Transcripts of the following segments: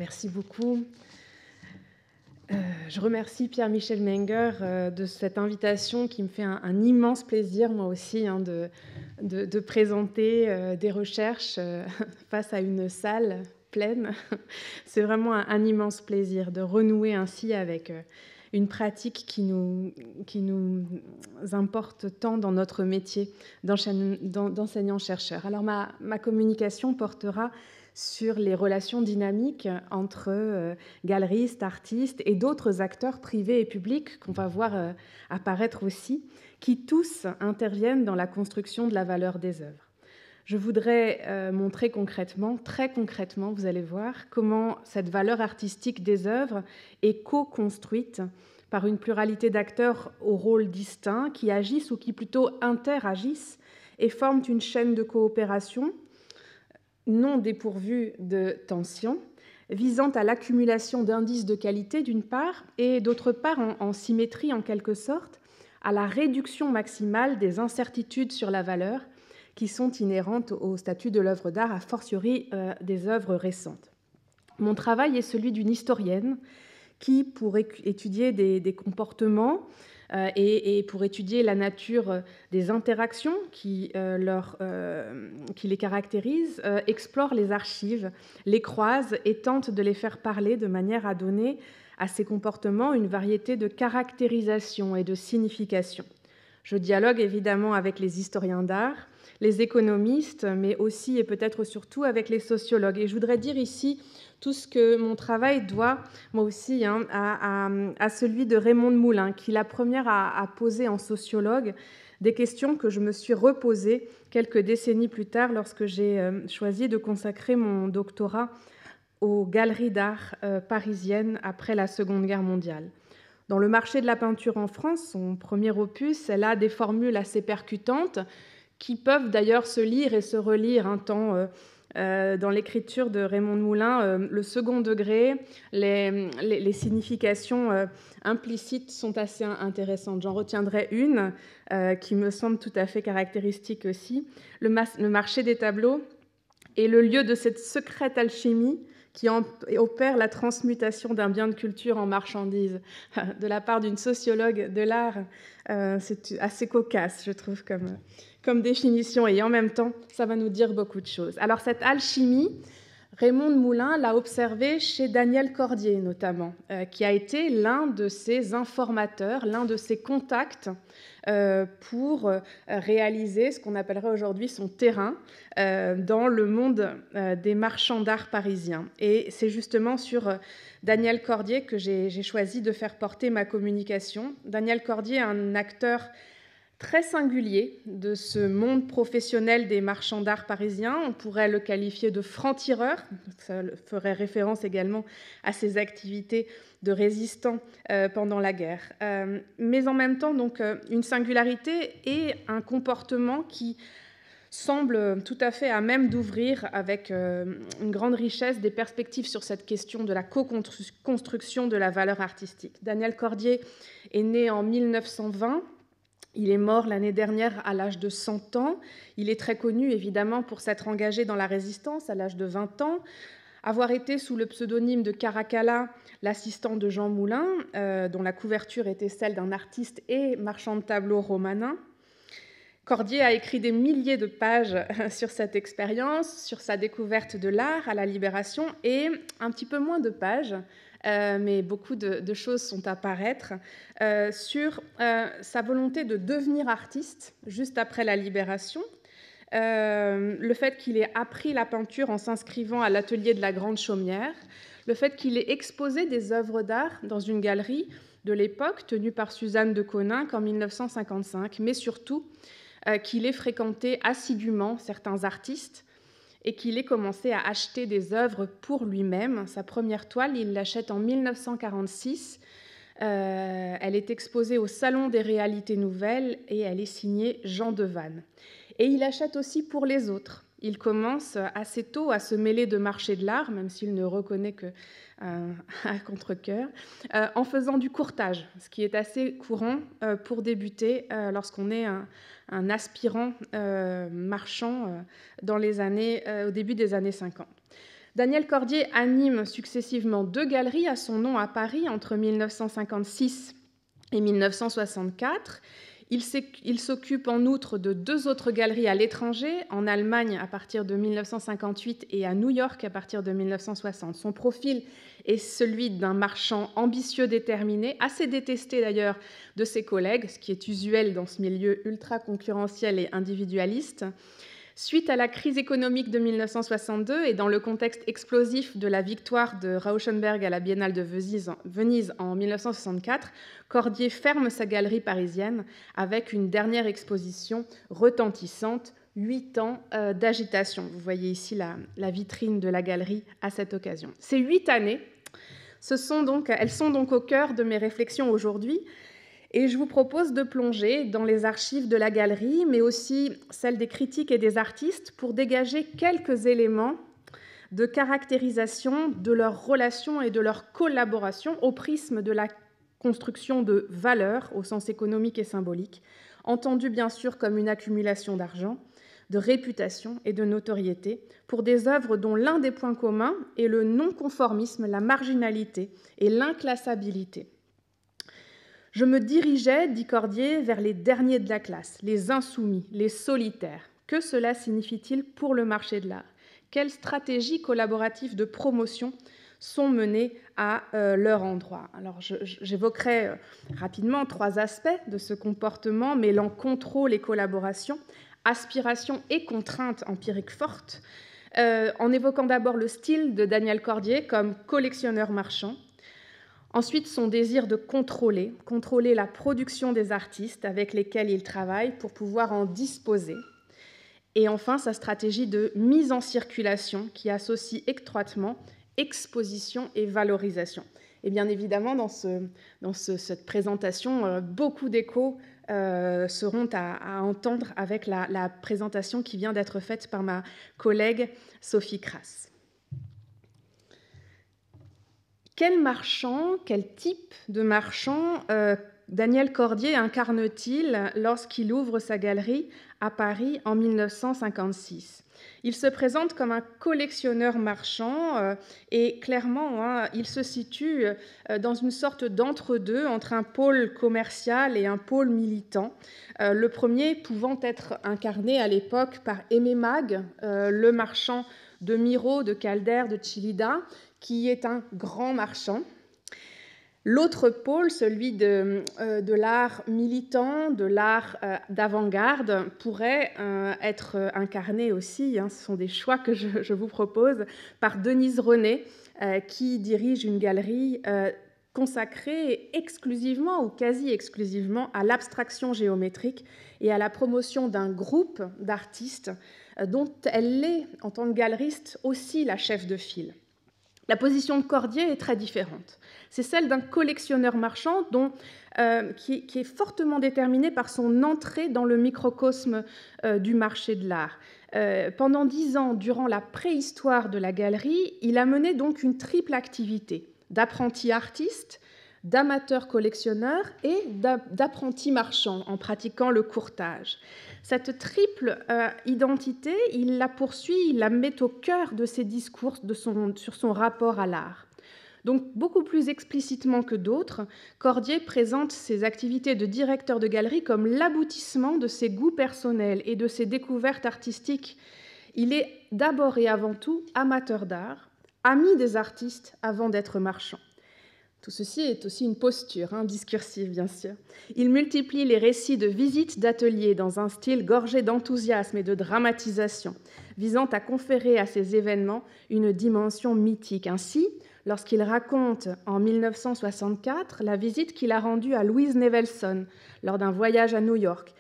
Merci beaucoup. Je remercie Pierre-Michel Menger de cette invitation qui me fait un immense plaisir, moi aussi, de présenter des recherches face à une salle pleine. C'est vraiment un immense plaisir de renouer ainsi avec une pratique qui nous importe tant dans notre métier d'enseignant-chercheur. Alors ma communication portera sur les relations dynamiques entre galeristes, artistes et d'autres acteurs privés et publics qu'on va voir apparaître aussi, qui tous interviennent dans la construction de la valeur des œuvres. Je voudrais montrer concrètement, très concrètement, vous allez voir, comment cette valeur artistique des œuvres est co-construite par une pluralité d'acteurs aux rôles distincts qui agissent ou qui plutôt interagissent et forment une chaîne de coopération non dépourvue de tension, visant à l'accumulation d'indices de qualité d'une part et d'autre part en symétrie en quelque sorte à la réduction maximale des incertitudes sur la valeur qui sont inhérentes au statut de l'œuvre d'art, a fortiori des œuvres récentes. Mon travail est celui d'une historienne qui, pour étudier des comportements et pour étudier la nature des interactions qui les caractérisent, explore les archives, les croise et tente de les faire parler de manière à donner à ces comportements une variété de caractérisation et de signification. Je dialogue évidemment avec les historiens d'art, les économistes, mais aussi et peut-être surtout avec les sociologues. Et je voudrais dire ici tout ce que mon travail doit, moi aussi, à celui de Raymonde Moulin, qui la première a posé en sociologue des questions que je me suis reposées quelques décennies plus tard lorsque j'ai choisi de consacrer mon doctorat aux galeries d'art parisiennes après la Seconde Guerre mondiale. Dans Le marché de la peinture en France, son premier opus, elle a des formules assez percutantes qui peuvent d'ailleurs se lire et se relire un temps dans l'écriture de Raymonde Moulin. Le second degré, les significations implicites sont assez intéressantes. J'en retiendrai une qui me semble tout à fait caractéristique aussi. Le marché des tableaux est le lieu de cette secrète alchimie qui opère la transmutation d'un bien de culture en marchandise. De la part d'une sociologue de l'art, c'est assez cocasse, je trouve, comme définition, et en même temps, ça va nous dire beaucoup de choses. Alors, cette alchimie, Raymonde Moulin l'a observée chez Daniel Cordier, notamment, qui a été l'un de ses informateurs, l'un de ses contacts pour réaliser ce qu'on appellerait aujourd'hui son terrain dans le monde des marchands d'art parisiens. Et c'est justement sur Daniel Cordier que j'ai choisi de faire porter ma communication. Daniel Cordier est un acteur très singulier de ce monde professionnel des marchands d'art parisiens. On pourrait le qualifier de franc-tireur. Ça ferait référence également à ses activités de résistant pendant la guerre. Mais en même temps, donc, une singularité et un comportement qui semble tout à fait à même d'ouvrir avec une grande richesse des perspectives sur cette question de la co-construction de la valeur artistique. Daniel Cordier est né en 1920. Il est mort l'année dernière à l'âge de 100 ans. Il est très connu, évidemment, pour s'être engagé dans la résistance à l'âge de 20 ans, avoir été, sous le pseudonyme de Caracalla, l'assistant de Jean Moulin, dont la couverture était celle d'un artiste et marchand de tableaux romanin. Cordier a écrit des milliers de pages sur cette expérience, sur sa découverte de l'art à la Libération, et un petit peu moins de pages, mais beaucoup de choses sont à paraître, sur sa volonté de devenir artiste juste après la Libération, le fait qu'il ait appris la peinture en s'inscrivant à l'atelier de la Grande Chaumière, le fait qu'il ait exposé des œuvres d'art dans une galerie de l'époque tenue par Suzanne de Coninck en 1955, mais surtout qu'il ait fréquenté assidûment certains artistes et qu'il ait commencé à acheter des œuvres pour lui-même. Sa première toile, il l'achète en 1946. Elle est exposée au Salon des Réalités Nouvelles et elle est signée Jean Devanne. Et il achète aussi pour les autres. Il commence assez tôt à se mêler de marché de l'art, même s'il ne reconnaît que à contre-cœur, en faisant du courtage, ce qui est assez courant pour débuter lorsqu'on est un aspirant marchand au début des années 50. Daniel Cordier anime successivement 2 galeries à son nom à Paris entre 1956 et 1964. Il s'occupe en outre de 2 autres galeries à l'étranger, en Allemagne à partir de 1958 et à New York à partir de 1960. Son profil est celui d'un marchand ambitieux, déterminé, assez détesté d'ailleurs de ses collègues, ce qui est usuel dans ce milieu ultra concurrentiel et individualiste. Suite à la crise économique de 1962 et dans le contexte explosif de la victoire de Rauschenberg à la Biennale de Venise en 1964, Cordier ferme sa galerie parisienne avec une dernière exposition retentissante, 8 ans d'agitation. Vous voyez ici la vitrine de la galerie à cette occasion. Ces 8 années, elles sont donc au cœur de mes réflexions aujourd'hui. Et je vous propose de plonger dans les archives de la galerie, mais aussi celles des critiques et des artistes, pour dégager quelques éléments de caractérisation de leurs relations et de leur collaboration au prisme de la construction de valeurs, au sens économique et symbolique, entendu bien sûr comme une accumulation d'argent, de réputation et de notoriété, pour des œuvres dont l'un des points communs est le non-conformisme, la marginalité et l'inclassabilité. Je me dirigeais, dit Cordier, vers les derniers de la classe, les insoumis, les solitaires. Que cela signifie-t-il pour le marché de l'art? Quelles stratégies collaboratives de promotion sont menées à leur endroit? Alors, j'évoquerai rapidement 3 aspects de ce comportement mêlant contrôle et collaboration, aspiration et contrainte empirique forte, en évoquant d'abord le style de Daniel Cordier comme collectionneur marchand. Ensuite, son désir de contrôler la production des artistes avec lesquels il travaille pour pouvoir en disposer. Et enfin, sa stratégie de mise en circulation qui associe étroitement exposition et valorisation. Et bien évidemment, dans cette présentation, beaucoup d'échos seront à entendre avec la présentation qui vient d'être faite par ma collègue Sophie Crass. Quel marchand, quel type de marchand Daniel Cordier incarne-t-il lorsqu'il ouvre sa galerie à Paris en 1956 ? Il se présente comme un collectionneur marchand et clairement, il se situe dans une sorte d'entre-deux entre un pôle commercial et un pôle militant. Le premier pouvant être incarné à l'époque par Aimé Mag, le marchand de Miro, de Calder, de Chillida, qui est un grand marchand. L'autre pôle, celui de l'art militant, de l'art d'avant-garde, pourrait être incarné aussi, ce sont des choix que je vous propose, par Denise René, qui dirige une galerie consacrée exclusivement ou quasi exclusivement à l'abstraction géométrique et à la promotion d'un groupe d'artistes dont elle est, en tant que galeriste, aussi la chef de file. La position de Cordier est très différente. C'est celle d'un collectionneur marchand qui est fortement déterminé par son entrée dans le microcosme du marché de l'art. Pendant 10 ans, durant la préhistoire de la galerie, il a mené donc une triple activité d'apprenti artiste, d'amateur collectionneur et d'apprenti marchand en pratiquant le courtage. Cette triple identité, il la poursuit, il la met au cœur de ses discours sur son rapport à l'art. Donc, beaucoup plus explicitement que d'autres, Cordier présente ses activités de directeur de galerie comme l'aboutissement de ses goûts personnels et de ses découvertes artistiques. Il est d'abord et avant tout amateur d'art, ami des artistes avant d'être marchand. Tout ceci est aussi une posture discursive, bien sûr. Il multiplie les récits de visites d'ateliers dans un style gorgé d'enthousiasme et de dramatisation, visant à conférer à ces événements une dimension mythique. Ainsi, lorsqu'il raconte en 1964 la visite qu'il a rendue à Louise Nevelson lors d'un voyage à New York,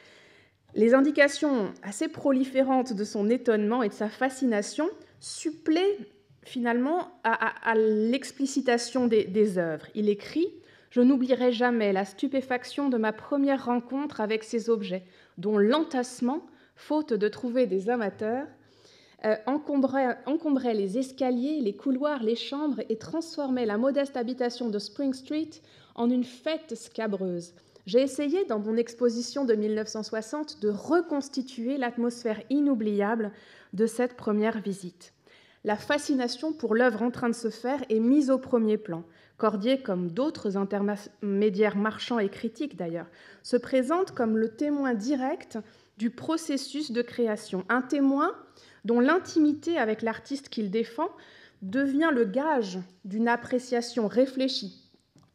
les indications assez proliférantes de son étonnement et de sa fascination suppléent finalement à l'explicitation des œuvres. Il écrit « Je n'oublierai jamais la stupéfaction de ma première rencontre avec ces objets, dont l'entassement, faute de trouver des amateurs, encombrait les escaliers, les couloirs, les chambres et transformait la modeste habitation de Spring Street en une fête scabreuse. J'ai essayé, dans mon exposition de 1960, de reconstituer l'atmosphère inoubliable de cette première visite. La fascination pour l'œuvre en train de se faire est mise au premier plan. Cordier, comme d'autres intermédiaires marchands et critiques d'ailleurs, se présente comme le témoin direct du processus de création, un témoin dont l'intimité avec l'artiste qu'il défend devient le gage d'une appréciation réfléchie,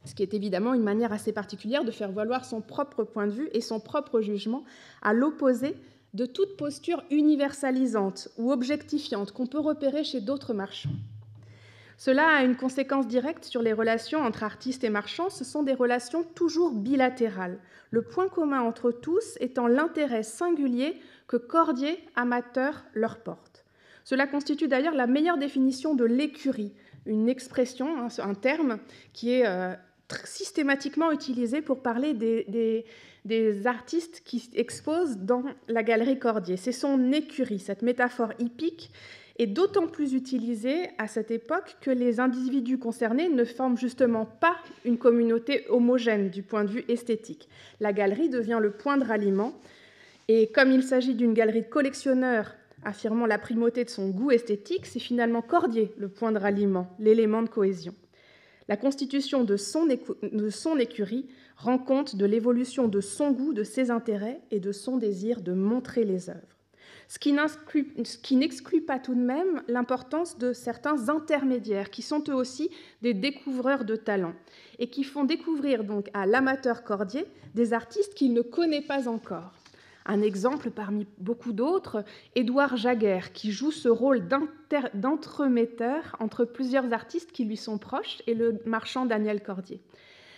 ce qui est évidemment une manière assez particulière de faire valoir son propre point de vue et son propre jugement, à l'opposé de toute posture universalisante ou objectifiante qu'on peut repérer chez d'autres marchands. Cela a une conséquence directe sur les relations entre artistes et marchands. Ce sont des relations toujours bilatérales, le point commun entre tous étant l'intérêt singulier que Cordier, amateur, leur porte. Cela constitue d'ailleurs la meilleure définition de l'écurie, une expression, un terme qui est systématiquement utilisé pour parler des artistes qui exposent dans la galerie Cordier. C'est son écurie, cette métaphore hippique est d'autant plus utilisée à cette époque que les individus concernés ne forment justement pas une communauté homogène du point de vue esthétique. La galerie devient le point de ralliement, et comme il s'agit d'une galerie de collectionneurs affirmant la primauté de son goût esthétique, c'est finalement Cordier le point de ralliement, l'élément de cohésion. La constitution de son écurie rend compte de l'évolution de son goût, de ses intérêts et de son désir de montrer les œuvres. Ce qui n'exclut pas tout de même l'importance de certains intermédiaires qui sont eux aussi des découvreurs de talent et qui font découvrir donc à l'amateur Cordier des artistes qu'il ne connaît pas encore. Un exemple parmi beaucoup d'autres, Édouard Jaguer, qui joue ce rôle d'entremetteur entre plusieurs artistes qui lui sont proches et le marchand Daniel Cordier.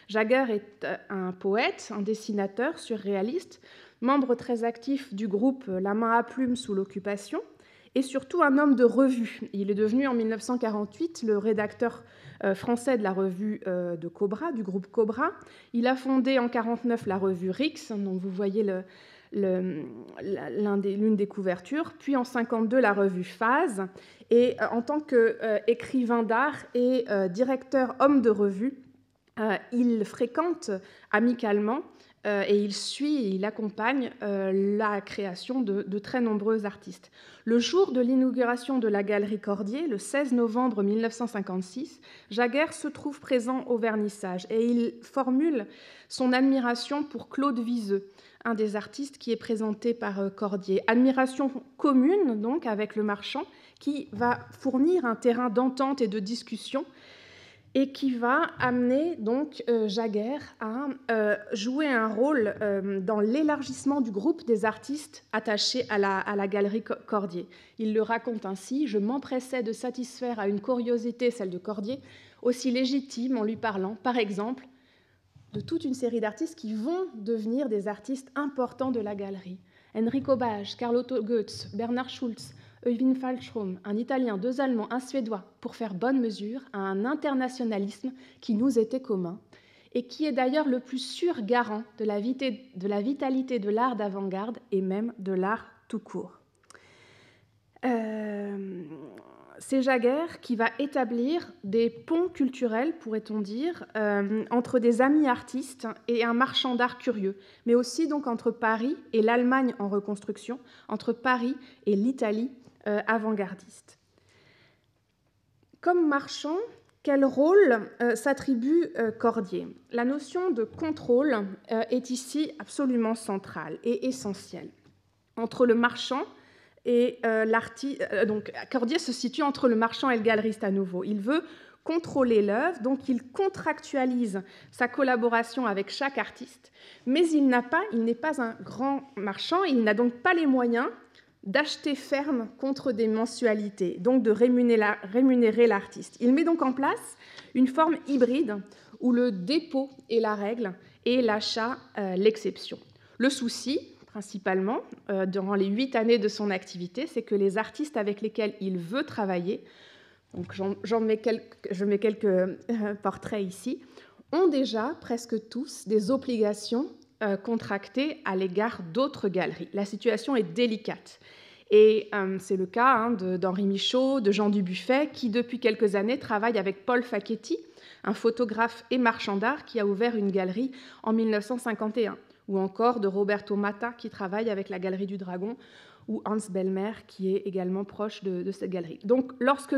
Jaguer est un poète, un dessinateur surréaliste, membre très actif du groupe La Main à Plume sous l'Occupation, et surtout un homme de revue. Il est devenu en 1948 le rédacteur français de la revue de Cobra, du groupe Cobra. Il a fondé en 1949 la revue Rix, dont vous voyez l'une des couvertures, puis en 1952 la revue Phase, et en tant qu'écrivain d'art et directeur homme de revue, il fréquente amicalement et il accompagne la création de très nombreux artistes. Le jour de l'inauguration de la galerie Cordier, le 16 novembre 1956, Jaguer se trouve présent au vernissage et il formule son admiration pour Claude Viseux, un des artistes qui est présenté par Cordier. Admiration commune donc avec le marchand qui va fournir un terrain d'entente et de discussion et qui va amener donc Jaguer à jouer un rôle dans l'élargissement du groupe des artistes attachés à la galerie Cordier. Il le raconte ainsi: « Je m'empressais de satisfaire à une curiosité, celle de Cordier, aussi légitime en lui parlant, par exemple, de toute une série d'artistes qui vont devenir des artistes importants de la galerie. Enrico Bage, Carlotto Goetz, Bernard Schulz, Euwin Faltrom, un Italien, 2 Allemands, un Suédois, pour faire bonne mesure à un internationalisme qui nous était commun et qui est d'ailleurs le plus sûr garant de la vitalité de l'art d'avant-garde et même de l'art tout court. » C'est Jaguer qui va établir des ponts culturels, pourrait-on dire, entre des amis artistes et un marchand d'art curieux, mais aussi donc entre Paris et l'Allemagne en reconstruction, entre Paris et l'Italie avant-gardiste. Comme marchand, quel rôle s'attribue Cordier ? La notion de contrôle est ici absolument centrale et essentielle. Entre le marchand et l'artiste, donc Cordier se situe entre le marchand et le galeriste à nouveau. Il veut contrôler l'œuvre, donc il contractualise sa collaboration avec chaque artiste, mais il n'est pas un grand marchand, il n'a donc pas les moyens d'acheter ferme contre des mensualités, donc de rémunérer l'artiste. Il met donc en place une forme hybride où le dépôt est la règle et l'achat l'exception. Le souci, principalement, durant les 8 années de son activité, c'est que les artistes avec lesquels il veut travailler, donc je mets quelques portraits ici, ont déjà presque tous des obligations contractées à l'égard d'autres galeries. La situation est délicate. Et c'est le cas d'Henri Michaud, de Jean Dubuffet, qui depuis quelques années travaillent avec Paul Facchetti, un photographe et marchand d'art qui a ouvert une galerie en 1951, ou encore de Roberto Matta, qui travaille avec la Galerie du Dragon, ou Hans Bellmer, qui est également proche de cette galerie. Donc, lorsque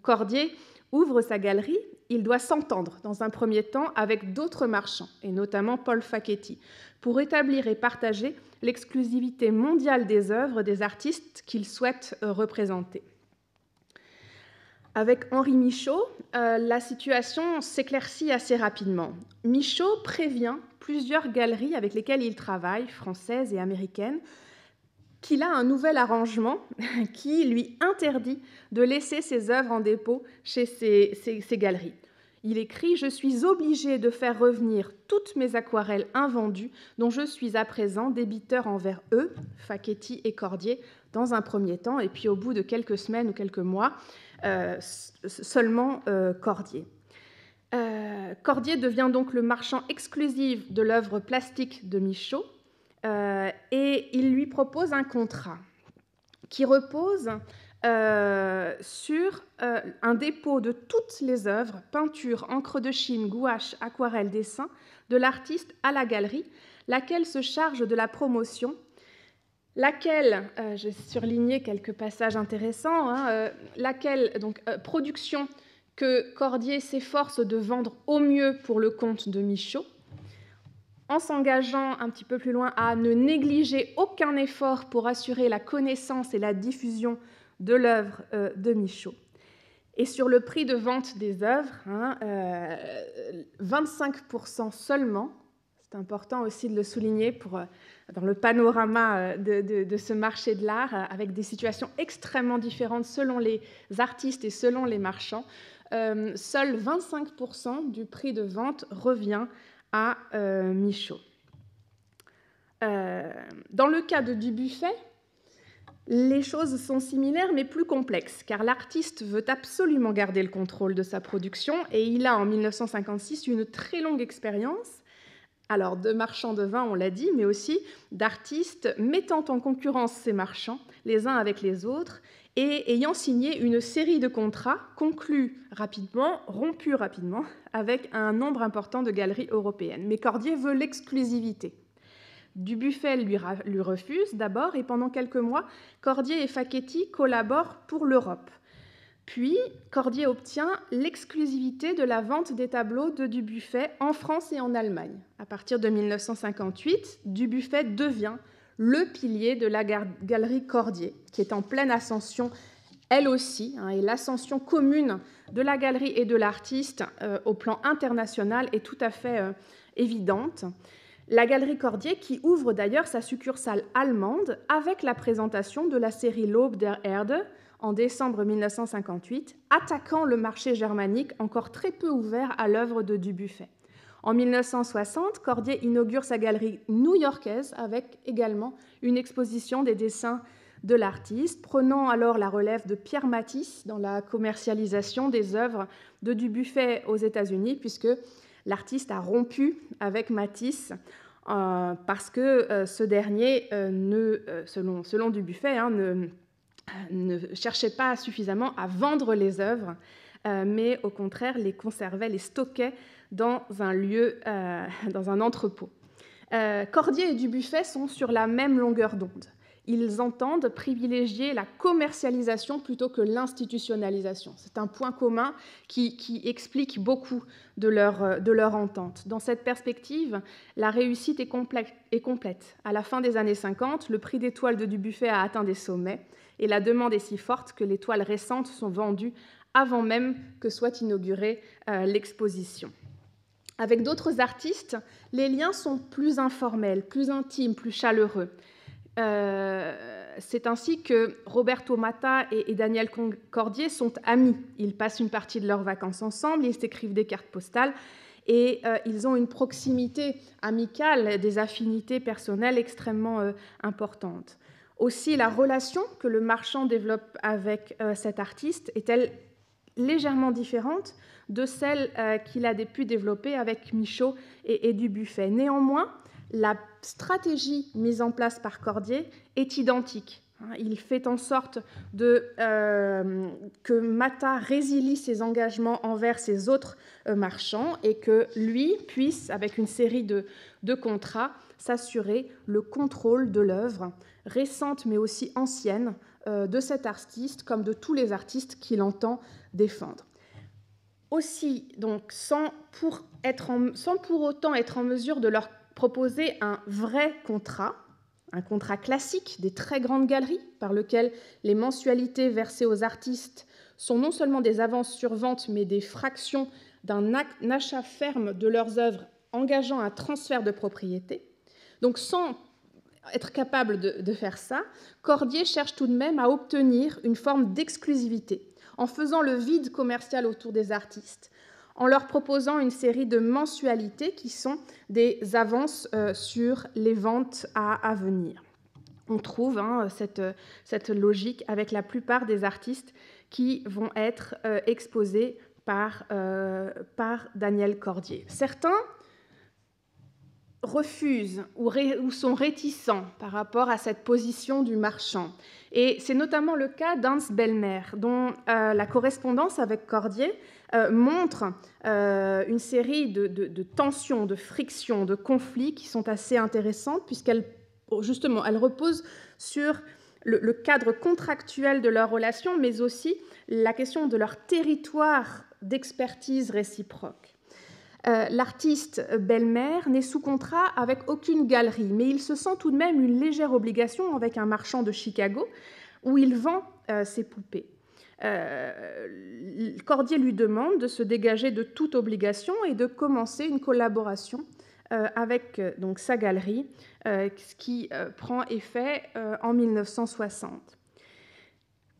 Cordier ouvre sa galerie, il doit s'entendre dans un premier temps avec d'autres marchands, et notamment Paul Facchetti, pour établir et partager l'exclusivité mondiale des œuvres des artistes qu'il souhaite représenter. Avec Henri Michaud, la situation s'éclaircit assez rapidement. Michaud prévient plusieurs galeries avec lesquelles il travaille, françaises et américaines, qu'il a un nouvel arrangement qui lui interdit de laisser ses œuvres en dépôt chez ces galeries. Il écrit « Je suis obligé de faire revenir toutes mes aquarelles invendues dont je suis à présent débiteur envers eux, Facchetti et Cordier, dans un premier temps, et puis au bout de quelques semaines ou quelques mois, seulement Cordier. Cordier devient donc le marchand exclusif de l'œuvre plastique de Michaud et il lui propose un contrat qui repose sur un dépôt de toutes les œuvres, peintures, encre de Chine, gouache, aquarelle, dessin, de l'artiste à la galerie, laquelle se charge de la promotion, laquelle, j'ai surligné quelques passages intéressants, production que Cordier s'efforce de vendre au mieux pour le compte de Michaud, en s'engageant un petit peu plus loin à ne négliger aucun effort pour assurer la connaissance et la diffusion de l'œuvre de Michaud. Et sur le prix de vente des œuvres, 25% seulement, c'est important aussi de le souligner dans le panorama de ce marché de l'art, avec des situations extrêmement différentes selon les artistes et selon les marchands, seul 25% du prix de vente revient à Michaud. Dans le cas de Dubuffet, les choses sont similaires mais plus complexes, car l'artiste veut absolument garder le contrôle de sa production et il a en 1956 une très longue expérience, alors de marchands de vin, on l'a dit, mais aussi d'artistes mettant en concurrence ces marchands les uns avec les autres et ayant signé une série de contrats conclus rapidement, rompus rapidement, avec un nombre important de galeries européennes. Mais Cordier veut l'exclusivité. Dubuffet lui refuse d'abord, et pendant quelques mois, Cordier et Facchetti collaborent pour l'Europe. Puis, Cordier obtient l'exclusivité de la vente des tableaux de Dubuffet en France et en Allemagne. À partir de 1958, Dubuffet devient le pilier de la galerie Cordier, qui est en pleine ascension, elle aussi, et l'ascension commune de la galerie et de l'artiste au plan international est tout à fait évidente. La galerie Cordier qui ouvre d'ailleurs sa succursale allemande avec la présentation de la série L'Aube der Erde en décembre 1958, attaquant le marché germanique encore très peu ouvert à l'œuvre de Dubuffet. En 1960, Cordier inaugure sa galerie new-yorkaise avec également une exposition des dessins de l'artiste, prenant alors la relève de Pierre Matisse dans la commercialisation des œuvres de Dubuffet aux États-Unis, puisque l'artiste a rompu avec Matisse parce que ce dernier, selon Dubuffet, ne cherchait pas suffisamment à vendre les œuvres, mais au contraire les conservait, les stockait dans un lieu, dans un entrepôt. Cordier et Dubuffet sont sur la même longueur d'onde. Ils entendent privilégier la commercialisation plutôt que l'institutionnalisation. C'est un point commun qui explique beaucoup de leur entente. Dans cette perspective, la réussite est complète. À la fin des années 50, le prix des toiles de Dubuffet a atteint des sommets et la demande est si forte que les toiles récentes sont vendues avant même que soit inaugurée l'exposition. Avec d'autres artistes, les liens sont plus informels, plus intimes, plus chaleureux. C'est ainsi que Roberto Matta et Daniel Cordier sont amis. Ils passent une partie de leurs vacances ensemble, ils s'écrivent des cartes postales et ils ont une proximité amicale, des affinités personnelles extrêmement importantes. Aussi, la relation que le marchand développe avec cet artiste est-elle légèrement différente de celle qu'il a pu développer avec Michaud et Dubuffet. Néanmoins, la stratégie mise en place par Cordier est identique. Il fait en sorte que Mata résilie ses engagements envers ses autres marchands et que lui puisse, avec une série de contrats, s'assurer le contrôle de l'œuvre récente mais aussi ancienne de cet artiste comme de tous les artistes qu'il entend défendre. Aussi, donc, sans pour autant être en mesure de leur proposer un vrai contrat, un contrat classique des très grandes galeries, par lequel les mensualités versées aux artistes sont non seulement des avances sur vente, mais des fractions d'un achat ferme de leurs œuvres engageant un transfert de propriété. Donc, sans être capable de faire ça, Cordier cherche tout de même à obtenir une forme d'exclusivité, en faisant le vide commercial autour des artistes, en leur proposant une série de mensualités qui sont des avances sur les ventes à venir. On trouve cette logique avec la plupart des artistes qui vont être exposés par Daniel Cordier. Certains refusent ou sont réticents par rapport à cette position du marchand. Et c'est notamment le cas d'Hans Bellmer, dont la correspondance avec Cordier montre une série de tensions, de frictions, de conflits qui sont assez intéressantes, puisqu'elles reposent sur le cadre contractuel de leur relation, mais aussi la question de leur territoire d'expertise réciproque. L'artiste Bellmer n'est sous contrat avec aucune galerie, mais il se sent tout de même une légère obligation avec un marchand de Chicago où il vend ses poupées. Cordier lui demande de se dégager de toute obligation et de commencer une collaboration avec donc, sa galerie, ce qui prend effet en 1960.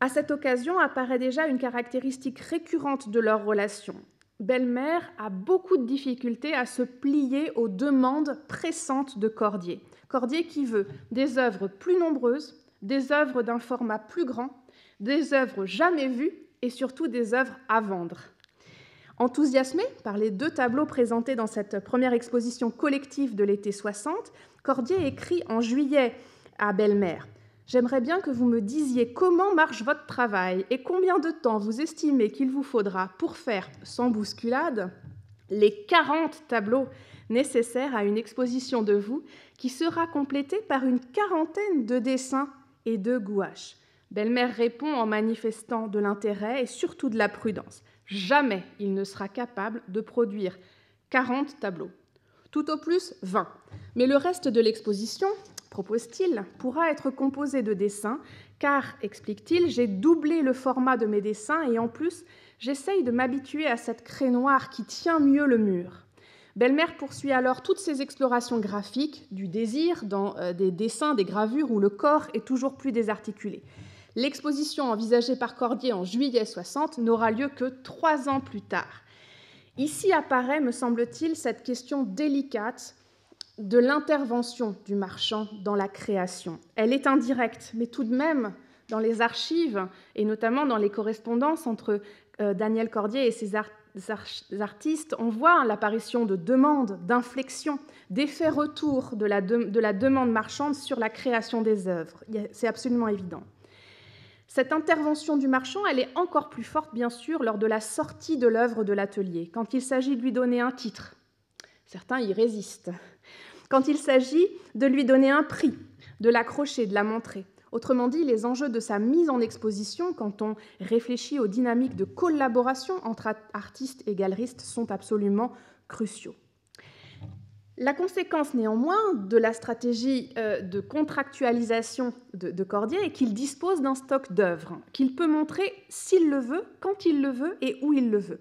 À cette occasion apparaît déjà une caractéristique récurrente de leur relation. Bellmer a beaucoup de difficultés à se plier aux demandes pressantes de Cordier. Cordier qui veut des œuvres plus nombreuses, des œuvres d'un format plus grand, des œuvres jamais vues et surtout des œuvres à vendre. Enthousiasmé par les 2 tableaux présentés dans cette première exposition collective de l'été 60, Cordier écrit en juillet à Bellmer: « J'aimerais bien que vous me disiez comment marche votre travail et combien de temps vous estimez qu'il vous faudra pour faire, sans bousculade, les 40 tableaux nécessaires à une exposition de vous qui sera complétée par une quarantaine de dessins et de gouaches. » Bellmer répond en manifestant de l'intérêt et surtout de la prudence. Jamais il ne sera capable de produire 40 tableaux. Tout au plus 20. Mais le reste de l'exposition, propose-t-il, pourra être composé de dessins, car, explique-t-il, j'ai doublé le format de mes dessins et en plus, j'essaye de m'habituer à cette craie noire qui tient mieux le mur. Bellmer poursuit alors toutes ses explorations graphiques du désir dans des dessins, des gravures où le corps est toujours plus désarticulé. L'exposition envisagée par Cordier en juillet 60 n'aura lieu que 3 ans plus tard. Ici apparaît, me semble-t-il, cette question délicate de l'intervention du marchand dans la création. Elle est indirecte, mais tout de même, dans les archives, et notamment dans les correspondances entre Daniel Cordier et ses artistes, on voit l'apparition de demandes, d'inflexions, d'effets retours de la demande marchande sur la création des œuvres. C'est absolument évident. Cette intervention du marchand, elle est encore plus forte, bien sûr, lors de la sortie de l'œuvre de l'atelier, quand il s'agit de lui donner un titre. Certains y résistent. Quand il s'agit de lui donner un prix, de l'accrocher, de la montrer. Autrement dit, les enjeux de sa mise en exposition, quand on réfléchit aux dynamiques de collaboration entre artistes et galeristes, sont absolument cruciaux. La conséquence, néanmoins, de la stratégie de contractualisation de Cordier est qu'il dispose d'un stock d'œuvres qu'il peut montrer s'il le veut, quand il le veut et où il le veut.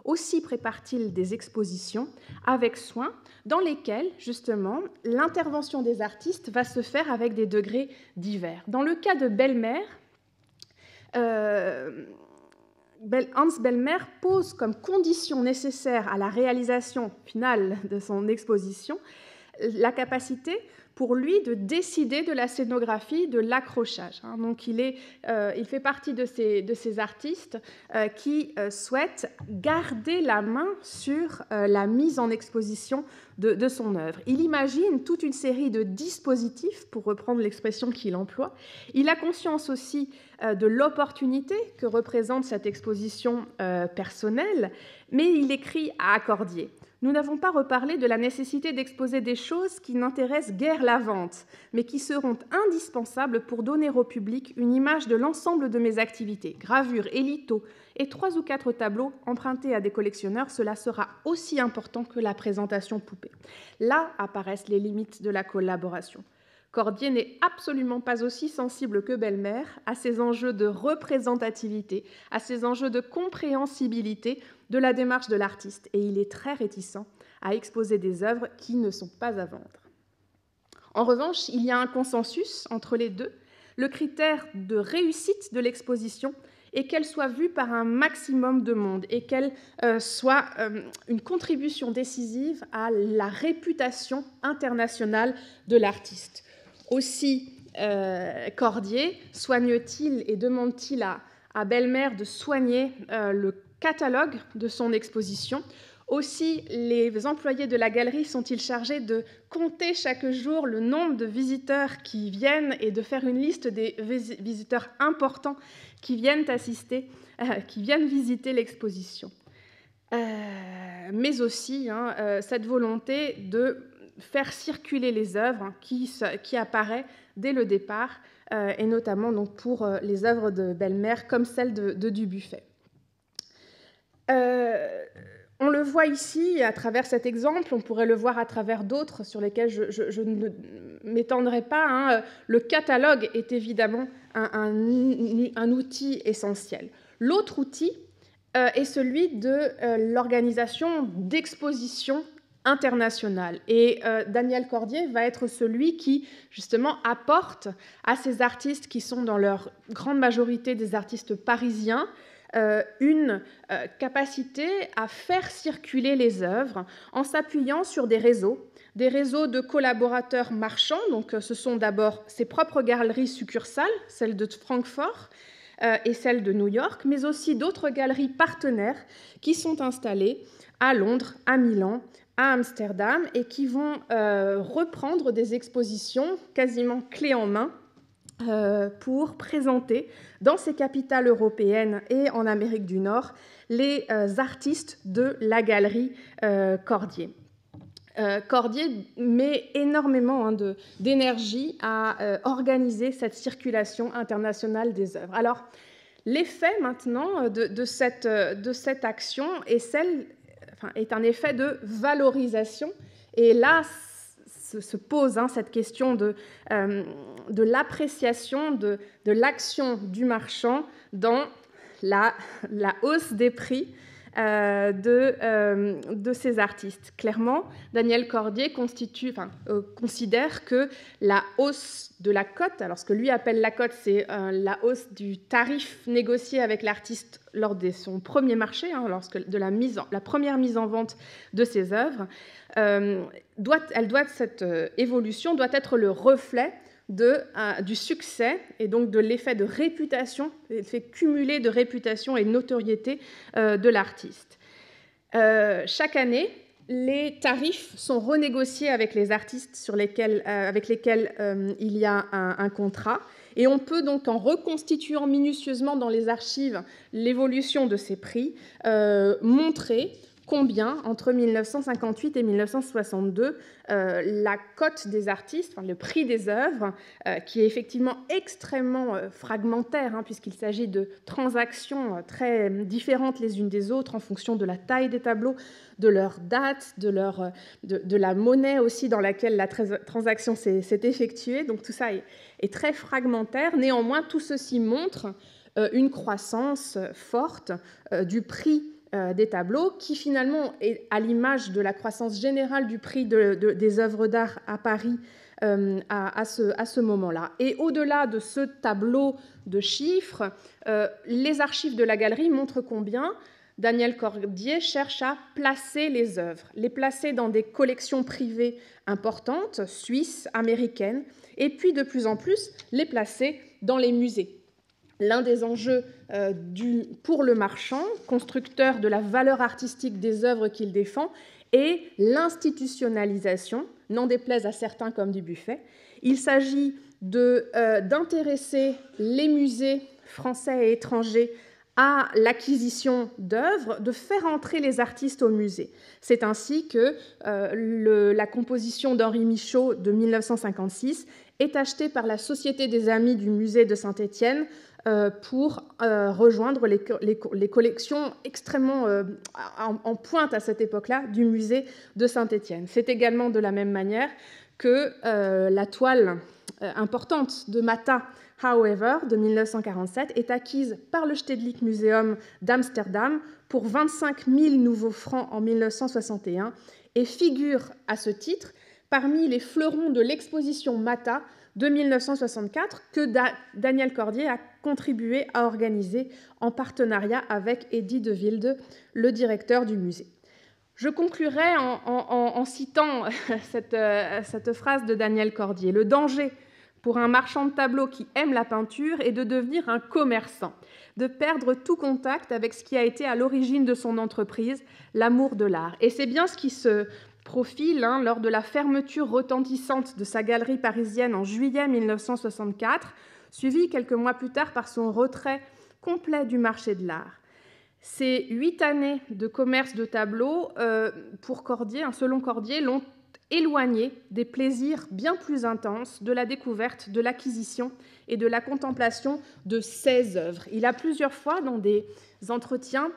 Aussi prépare-t-il des expositions avec soin dans lesquelles, justement, l'intervention des artistes va se faire avec des degrés divers. Dans le cas de Bellmer, Hans Bellmer pose comme condition nécessaire à la réalisation finale de son exposition la capacité pour lui de décider de la scénographie, de l'accrochage. Donc il fait partie de ces artistes qui souhaitent garder la main sur la mise en exposition de son œuvre. Il imagine toute une série de dispositifs, pour reprendre l'expression qu'il emploie. Il a conscience aussi de l'opportunité que représente cette exposition personnelle, mais il écrit à Cordier: nous n'avons pas reparlé de la nécessité d'exposer des choses qui n'intéressent guère la vente, mais qui seront indispensables pour donner au public une image de l'ensemble de mes activités. Gravures et litho et 3 ou 4 tableaux empruntés à des collectionneurs, cela sera aussi important que la présentation poupée. Là apparaissent les limites de la collaboration. Cordier n'est absolument pas aussi sensible que Belmer à ces enjeux de représentativité, à ces enjeux de compréhensibilité de la démarche de l'artiste, et il est très réticent à exposer des œuvres qui ne sont pas à vendre. En revanche, il y a un consensus entre les deux. Le critère de réussite de l'exposition est qu'elle soit vue par un maximum de monde et qu'elle soit une contribution décisive à la réputation internationale de l'artiste. Aussi, Cordier soigne-t-il et demande-t-il à Belmer de soigner le catalogue de son exposition. Aussi, les employés de la galerie sont-ils chargés de compter chaque jour le nombre de visiteurs qui viennent et de faire une liste des visiteurs importants qui viennent visiter l'exposition. Mais aussi cette volonté de faire circuler les œuvres qui apparaît dès le départ, et notamment donc pour les œuvres de Belmer comme celle de Dubuffet. On le voit ici à travers cet exemple, on pourrait le voir à travers d'autres sur lesquels je ne m'étendrai pas. Le catalogue est évidemment un outil essentiel. L'autre outil est celui de l'organisation d'expositions internationales. Et Daniel Cordier va être celui qui, justement, apporte à ces artistes qui sont dans leur grande majorité des artistes parisiens, une capacité à faire circuler les œuvres en s'appuyant sur des réseaux de collaborateurs marchands. Donc, ce sont d'abord ses propres galeries succursales, celle de Francfort et celle de New York, mais aussi d'autres galeries partenaires qui sont installées à Londres, à Milan, à Amsterdam, et qui vont reprendre des expositions quasiment clés en main pour présenter dans ces capitales européennes et en Amérique du Nord les artistes de la galerie Cordier. Cordier met énormément d'énergie à organiser cette circulation internationale des œuvres. Alors, l'effet maintenant de cette action est un effet de valorisation, et là se pose cette question de l'appréciation de l'action du marchand dans la hausse des prix de ces artistes. Clairement, Daniel Cordier considère que la hausse de la cote, alors ce que lui appelle la cote, c'est la hausse du tarif négocié avec l'artiste lors de son premier marché, la première mise en vente de ses œuvres, cette évolution doit être le reflet du succès et donc de l'effet de réputation, l'effet cumulé de réputation et de notoriété de l'artiste. Chaque année, les tarifs sont renégociés avec les artistes avec lesquels il y a un contrat, et on peut donc, en reconstituant minutieusement dans les archives l'évolution de ces prix, montrer combien, entre 1958 et 1962, la cote des artistes, le prix des œuvres, qui est effectivement extrêmement fragmentaire, puisqu'il s'agit de transactions très différentes les unes des autres en fonction de la taille des tableaux, de leur date, de la monnaie aussi dans laquelle la transaction s'est effectuée. Donc tout ça est très fragmentaire. Néanmoins, tout ceci montre une croissance forte du prix des tableaux, qui finalement est à l'image de la croissance générale du prix des œuvres d'art à Paris à ce moment-là. Et au-delà de ce tableau de chiffres, les archives de la galerie montrent combien Daniel Cordier cherche à placer les œuvres, les placer dans des collections privées importantes, suisses, américaines, et puis de plus en plus les placer dans les musées. L'un des enjeux pour le marchand, constructeur de la valeur artistique des œuvres qu'il défend, est l'institutionnalisation, n'en déplaise à certains comme du Buffet. Il s'agit d'intéresser les musées français et étrangers à l'acquisition d'œuvres, de faire entrer les artistes au musée. C'est ainsi que la composition d'Henri Michaud de 1956 est achetée par la Société des Amis du musée de Saint-Étienne pour rejoindre les collections extrêmement en pointe à cette époque-là du musée de Saint-Étienne. C'est également de la même manière que la toile importante de Mata, However, de 1947, est acquise par le Stedelijk Museum d'Amsterdam pour 25 000 nouveaux francs en 1961 et figure à ce titre parmi les fleurons de l'exposition Mata de 1964 que Daniel Cordier a contribué à organiser en partenariat avec Eddy de Wilde, le directeur du musée. Je conclurai en citant cette phrase de Daniel Cordier. Le danger pour un marchand de tableaux qui aime la peinture est de devenir un commerçant, de perdre tout contact avec ce qui a été à l'origine de son entreprise, l'amour de l'art. Et c'est bien ce qui se profile lors de la fermeture retentissante de sa galerie parisienne en juillet 1964, suivie quelques mois plus tard par son retrait complet du marché de l'art. Ces 8 années de commerce de tableaux, pour Cordier, selon Cordier, l'ont éloigné des plaisirs bien plus intenses de la découverte, de l'acquisition et de la contemplation de ses œuvres. Il a plusieurs fois, dans des entretiens,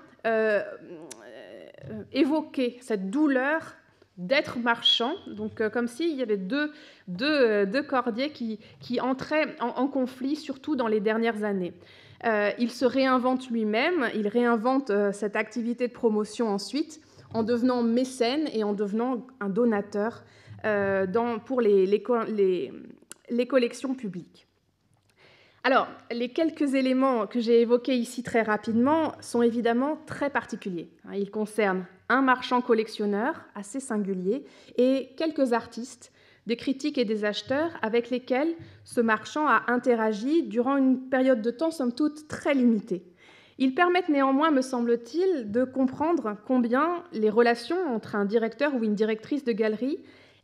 évoqué cette douleur d'être marchand, donc comme s'il y avait deux Cordier qui entraient en conflit, surtout dans les dernières années. Il se réinvente lui-même, il réinvente cette activité de promotion ensuite, en devenant mécène et en devenant un donateur pour les collections publiques. Alors, les quelques éléments que j'ai évoqués ici très rapidement sont évidemment très particuliers. Ils concernent un marchand collectionneur assez singulier et quelques artistes, des critiques et des acheteurs avec lesquels ce marchand a interagi durant une période de temps somme toute très limitée. Ils permettent néanmoins, me semble-t-il, de comprendre combien les relations entre un directeur ou une directrice de galerie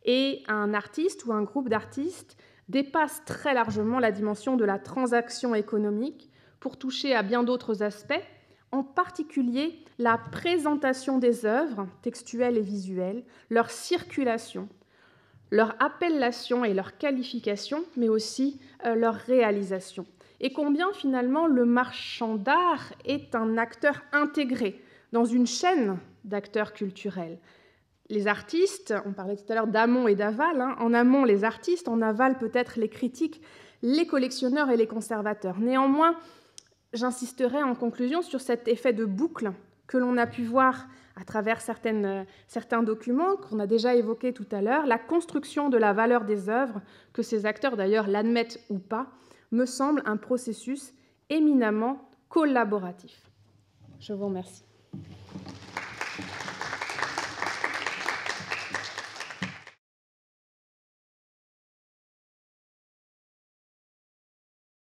et un artiste ou un groupe d'artistes dépassent très largement la dimension de la transaction économique pour toucher à bien d'autres aspects, en particulier la présentation des œuvres textuelles et visuelles, leur circulation, leur appellation et leur qualification, mais aussi leur réalisation. Et combien finalement le marchand d'art est un acteur intégré dans une chaîne d'acteurs culturels. Les artistes, on parlait tout à l'heure d'amont et d'aval, en amont les artistes, en aval peut-être les critiques, les collectionneurs et les conservateurs. Néanmoins, j'insisterai en conclusion sur cet effet de boucle que l'on a pu voir à travers certains documents qu'on a déjà évoqués tout à l'heure. La construction de la valeur des œuvres, que ces acteurs d'ailleurs l'admettent ou pas, me semble un processus éminemment collaboratif. Je vous remercie.